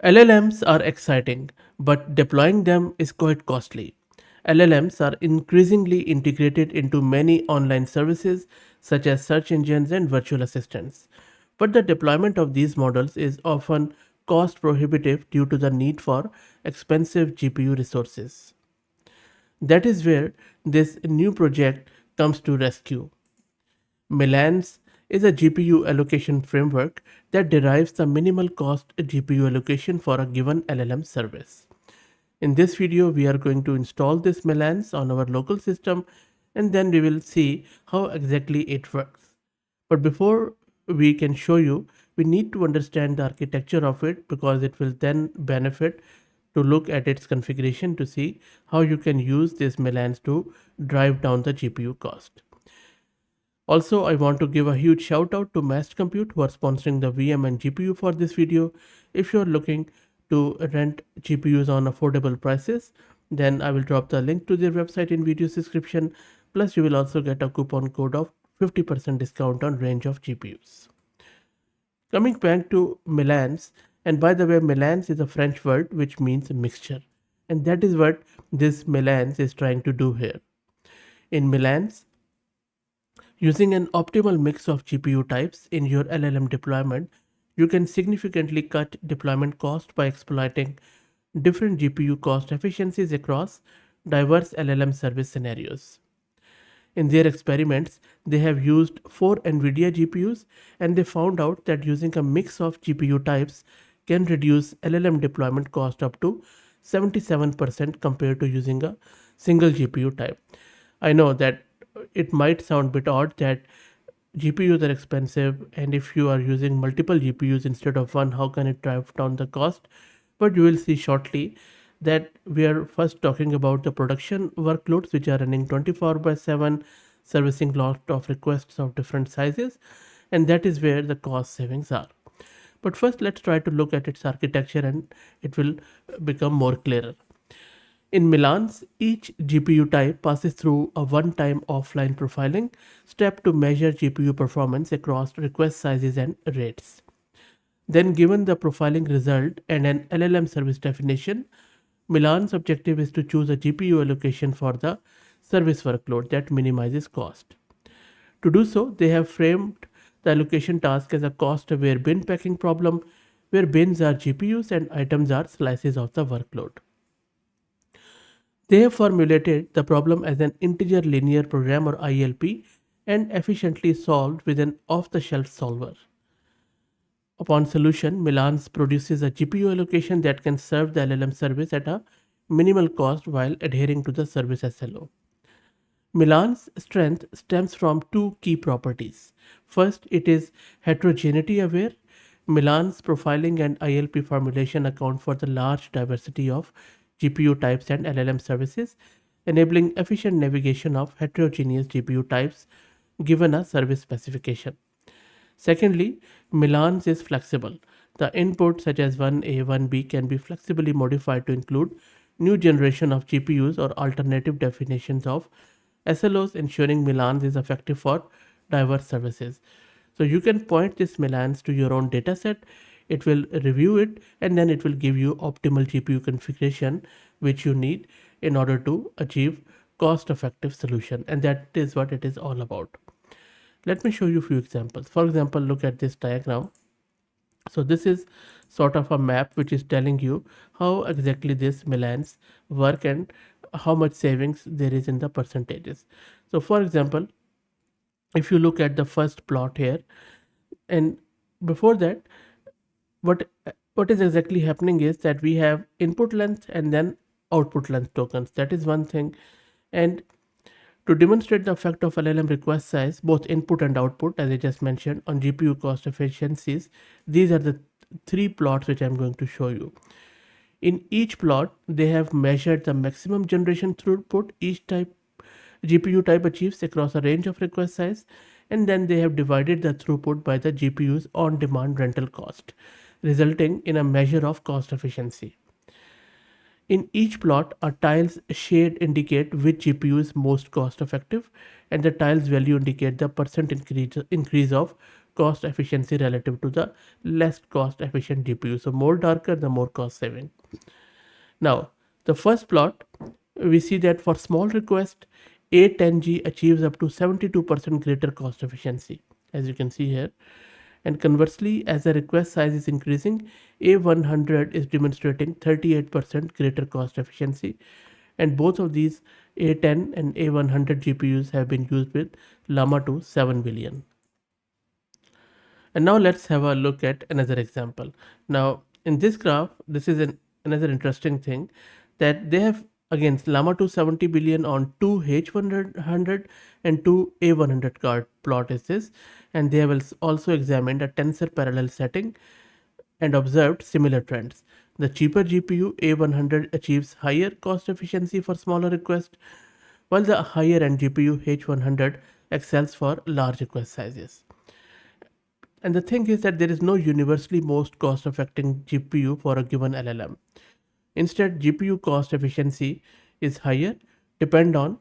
LLMs are exciting, but deploying them is quite costly. LLMs are increasingly integrated into many online services such as search engines and virtual assistants. But the deployment of these models is often cost prohibitive due to the need for expensive GPU resources. That is where this new project comes to rescue. Mélange is a GPU allocation framework that derives the minimal cost GPU allocation for a given LLM service. In this video, we are going to install this Mélange on our local system and then we will see how exactly it works. But before we can show you, we need to understand the architecture of it because it will then benefit to look at its configuration to see how you can use this Mélange to drive down the GPU cost. Also, I want to give a huge shout out to Mast Compute who are sponsoring the VM and GPU for this video. If you're looking to rent GPUs on affordable prices, then I will drop the link to their website in video description. Plus, you will also get a coupon code of 50% discount on range of GPUs. Coming back to Mélange, and by the way, Mélange is a French word which means mixture, and that is what this Mélange is trying to do here. In Mélange, using an optimal mix of GPU types in your LLM deployment, you can significantly cut deployment cost by exploiting different GPU cost efficiencies across diverse LLM service scenarios. In their experiments, they have used 4 NVIDIA GPUs and they found out that using a mix of GPU types can reduce LLM deployment cost up to 77% compared to using a single GPU type. I know that it might sound a bit odd that GPUs are expensive, and if you are using multiple GPUs instead of one, how can it drive down the cost? But you will see shortly that we are first talking about the production workloads which are running 24 by 7, servicing lot of requests of different sizes, and that is where the cost savings are. But first, let's try to look at its architecture and it will become more clearer. In Mélange, each GPU type passes through a one-time offline profiling step to measure GPU performance across request sizes and rates. Then, given the profiling result and an LLM service definition, Mélange's objective is to choose a GPU allocation for the service workload that minimizes cost. To do so, they have framed the allocation task as a cost-aware bin packing problem, where bins are GPUs and items are slices of the workload. They have formulated the problem as an integer linear program or ILP and efficiently solved with an off-the-shelf solver. Upon solution, Mélange produces a GPU allocation that can serve the LLM service at a minimal cost while adhering to the service SLO. Mélange's strength stems from two key properties. First, it is heterogeneity aware. Mélange's profiling and ILP formulation account for the large diversity of GPU types and LLM services, enabling efficient navigation of heterogeneous GPU types given a service specification. Secondly, Mélange is flexible. The inputs such as 1A, 1B can be flexibly modified to include new generation of GPUs or alternative definitions of SLOs, ensuring Mélange is effective for diverse services. So you can point this Mélange to your own dataset, it will review it, and then it will give you optimal GPU configuration which you need in order to achieve cost effective solution, and that is what it is all about. Let me show you a few examples. For example, look at this diagram. So this is sort of a map which is telling you how exactly this Mélange work and how much savings there is in the percentages. So for example, if you look at the first plot here, and before that, what what is exactly happening is that we have input length and then output length tokens. That is one thing. And to demonstrate the effect of LLM request size, both input and output, as I just mentioned, on GPU cost efficiencies, these are the three plots which I'm going to show you. In each plot, they have measured the maximum generation throughput each type GPU type achieves across a range of request size, and then they have divided the throughput by the GPU's on-demand rental cost, resulting in a measure of cost efficiency. In each plot, a tile's shade indicate which GPU is most cost effective, and the tile's value indicate the percent increase of cost efficiency relative to the less cost efficient GPU. So more darker, the more cost saving. Now, the first plot, we see that for small request, A10G achieves up to 72% greater cost efficiency, as you can see here. And conversely, as the request size is increasing, A100 is demonstrating 38% greater cost efficiency. And both of these A10 and A100 GPUs have been used with Llama 2 7 billion. And now let's have a look at another example. Now, in this graph, this is another interesting thing that they have again Llama 2 70 billion on two H100 and two A100 card plot is this, and they have also examined a tensor parallel setting and observed similar trends. The cheaper GPU A100 achieves higher cost efficiency for smaller requests, while the higher end GPU H100 excels for large request sizes. And the thing is that there is no universally most cost effective GPU for a given LLM. Instead, GPU cost efficiency is higher depend on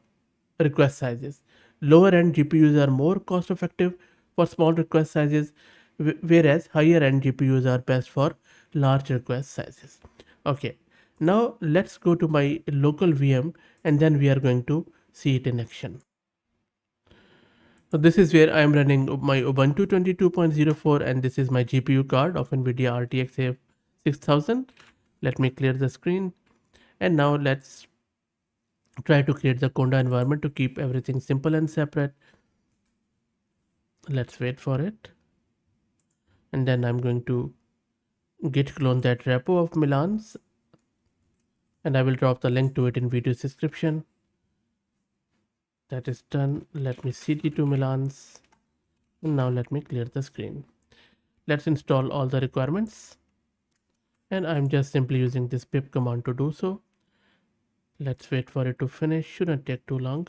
request sizes. Lower end GPUs are more cost effective for small request sizes, whereas higher end GPUs are best for large request sizes. Okay, now let's go to my local VM and then we are going to see it in action. So this is where I am running my Ubuntu 22.04 and this is my GPU card of NVIDIA RTX 6000. Let me clear the screen and now let's try to create the Conda environment to keep everything simple and separate. Let's wait for it. And then I'm going to git clone that repo of Mélange and I will drop the link to it in video description. That is done. Let me cd to Mélange and now let me clear the screen. Let's install all the requirements and I'm just simply using this pip command to do so. Let's wait for it to finish, shouldn't take too long.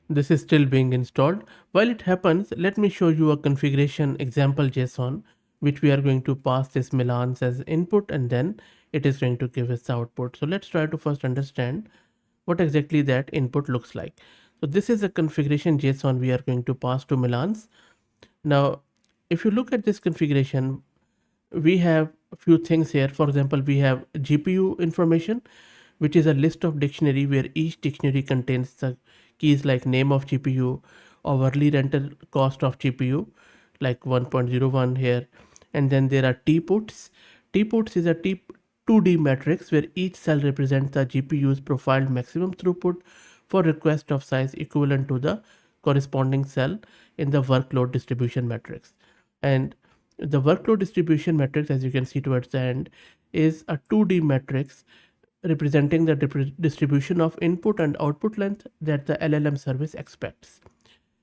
This is still being installed. While it happens, let me show you a configuration example JSON which we are going to pass this Mélange as input and then it is going to give us the output. So let's try to first understand what exactly that input looks like. So this is a configuration JSON we are going to pass to Mélange. Now, if you look at this configuration, we have a few things here. For example, we have GPU information, which is a list of dictionary where each dictionary contains the keys like name of GPU, hourly rental cost of GPU, like 1.01 here. And then there are T-puts. T-puts is a 2D matrix where each cell represents the GPU's profiled maximum throughput for request of size equivalent to the corresponding cell in the workload distribution matrix. And the workload distribution matrix, as you can see towards the end, is a 2D matrix representing the distribution of input and output length that the LLM service expects.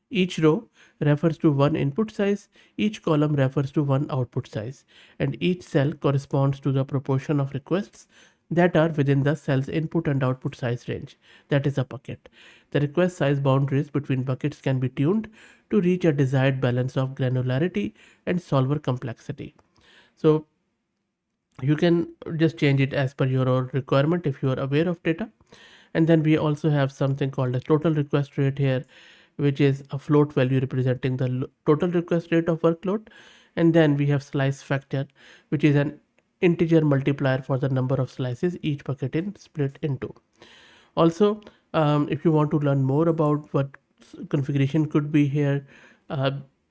Each row refers to one input size, each column refers to one output size, and each cell corresponds to the proportion of requests that are within the cell's input and output size range, that is a bucket. The request size boundaries between buckets can be tuned to reach a desired balance of granularity and solver complexity. So you can just change it as per your own requirement if you are aware of data. And then we also have something called a total request rate here, which is a float value representing the total request rate of workload. And then we have slice factor, which is an integer multiplier for the number of slices each bucket is split into. Also, if you want to learn more about what configuration could be here,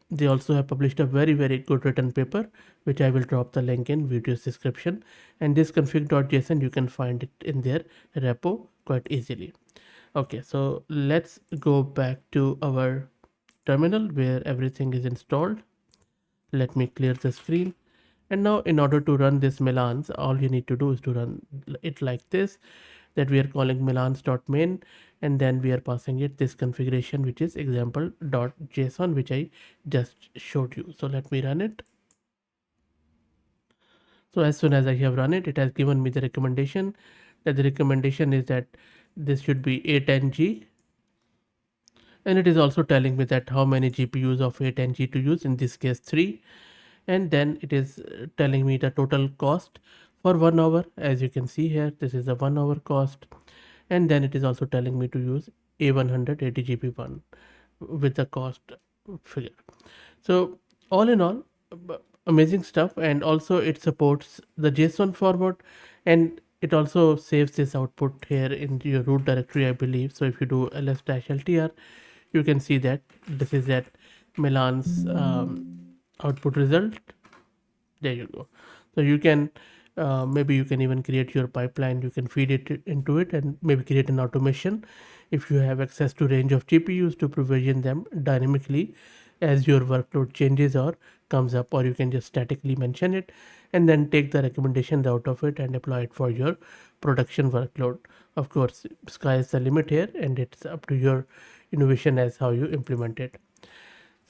they also have published a very good written paper, which I will drop the link in video's description. And this config.json, you can find it in their repo quite easily. Okay, so let's go back to our terminal where everything is installed. Let me clear the screen. And now in order to run this Mélange, all you need to do is to run it like this, that we are calling Mélange.main, and then we are passing it this configuration, which is example.json, which I just showed you. So let me run it. So as soon as I have run it, it has given me the recommendation. That the recommendation is that this should be A10G. And it is also telling me that how many GPUs of A10G to use, in this case 3. And then it is telling me the total cost for 1 hour. As you can see here, this is a 1 hour cost. And then it is also telling me to use A100 80GB1. with the cost figure. So all in all, amazing stuff, and also it supports the JSON format, and it also saves this output here in your root directory, I believe. So if you do ls-ltr, you can see that this is that Mélange output result. There you go. So you can maybe you can even create your pipeline, you can feed it into it, and maybe create an automation if you have access to range of GPUs to provision them dynamically as your workload changes or comes up, or you can just statically mention it and then take the recommendations out of it and apply it for your production workload. Of course, sky is the limit here, and it's up to your innovation as how you implement it.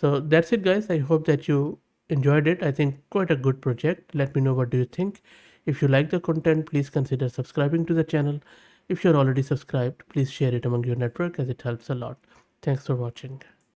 So that's it, guys. I hope that you enjoyed it. I think quite a good project. Let me know what do you think. If you like the content, please consider subscribing to the channel. If you're already subscribed, please share it among your network as it helps a lot. Thanks for watching.